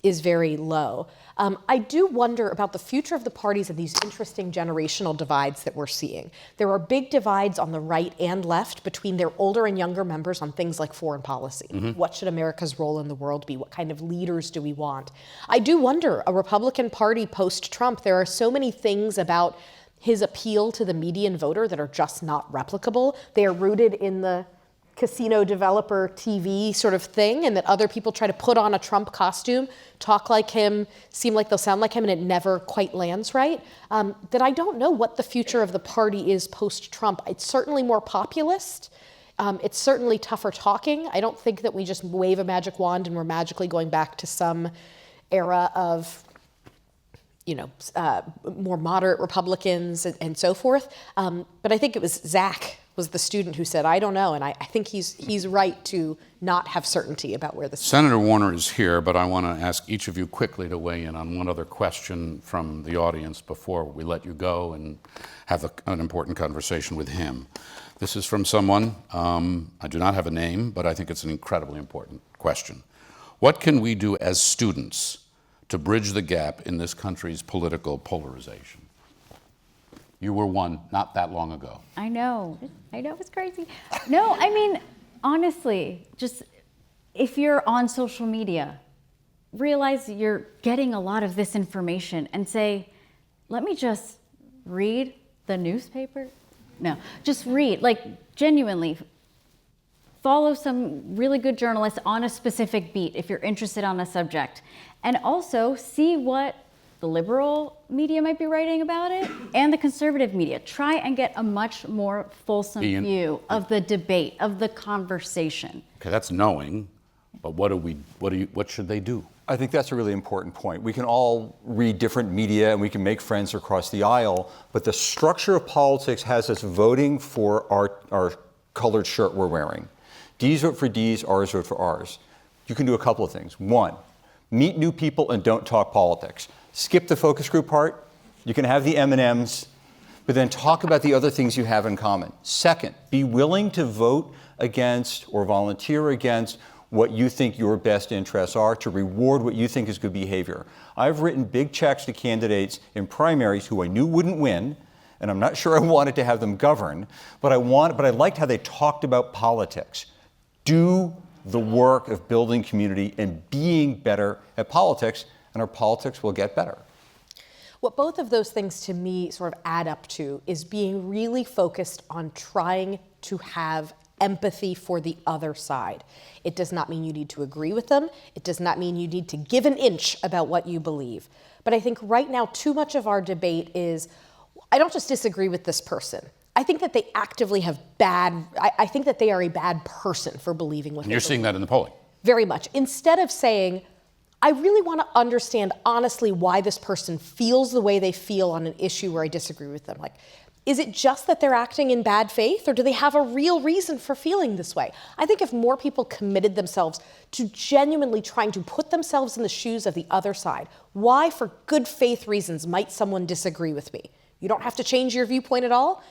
Speaker 11: is very low. I do wonder about the future of the parties and these interesting generational divides that we're seeing. There are big divides on the right and left between their older and younger members on things like foreign policy. Mm-hmm. What should America's role in the world be? What kind of leaders do we want? I do wonder, a Republican Party post-Trump, there are so many things about his appeal to the median voter that are just not replicable. They are rooted in the casino developer TV sort of thing, and that other people try to put on a Trump costume, talk like him, seem like they'll sound like him, and it never quite lands right. That I don't know what the future of the party is post-Trump. It's certainly more populist. It's certainly tougher talking. I don't think that we just wave a magic wand and we're magically going back to some era of more moderate Republicans and so forth. But I think it was Zach was the student who said, I don't know, and I think he's right to not have certainty about where this is.
Speaker 4: Senator Warner is here, but I want to ask each of you quickly to weigh in on one other question from the audience before we let you go and have an important conversation with him. This is from someone, I do not have a name, but I think it's an incredibly important question. What can we do as students to bridge the gap in this country's political polarization? You were one not that long ago.
Speaker 13: I know, it's crazy. No, I mean, honestly, just if you're on social media, realize you're getting a lot of this information and say, let me just read the newspaper. No, just read, genuinely. Follow some really good journalists on a specific beat if you're interested on a subject. And also see what the liberal media might be writing about it and the conservative media. Try and get a much more fulsome view of the debate, of the conversation.
Speaker 4: Okay, that's knowing, but what should they do?
Speaker 12: I think that's a really important point. We can all read different media and we can make friends across the aisle, but the structure of politics has us voting for our colored shirt we're wearing. D's vote for D's, R's vote for R's. You can do a couple of things. One, meet new people and don't talk politics. Skip the focus group part. You can have the M&Ms, but then talk about the other things you have in common. Second, be willing to vote against or volunteer against what you think your best interests are, to reward what you think is good behavior. I've written big checks to candidates in primaries who I knew wouldn't win, and I'm not sure I wanted to have them govern, but I liked how they talked about politics. Do the work of building community and being better at politics, and our politics will get better.
Speaker 11: What both of those things to me sort of add up to is being really focused on trying to have empathy for the other side. It does not mean you need to agree with them. It does not mean you need to give an inch about what you believe. But I think right now too much of our debate is, I don't just disagree with this person. I think that they actively have I think that they are a bad person for believing what they believe.
Speaker 4: You're seeing that in the polling.
Speaker 11: Very much. Instead of saying, I really want to understand honestly why this person feels the way they feel on an issue where I disagree with them. Like, is it just that they're acting in bad faith, or do they have a real reason for feeling this way? I think if more people committed themselves to genuinely trying to put themselves in the shoes of the other side, why for good faith reasons might someone disagree with me? You don't have to change your viewpoint at all.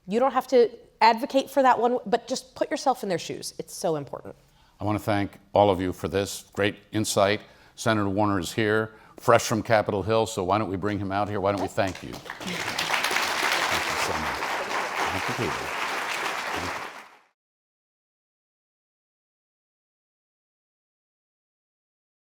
Speaker 11: You don't have to advocate for that one, but just put yourself in their shoes. It's so important.
Speaker 4: I want to thank all of you for this great insight. Senator Warner is here, fresh from Capitol Hill, so why don't we bring him out here? Why don't we thank you? Thank you so much. Thank you, Peter. Thank you.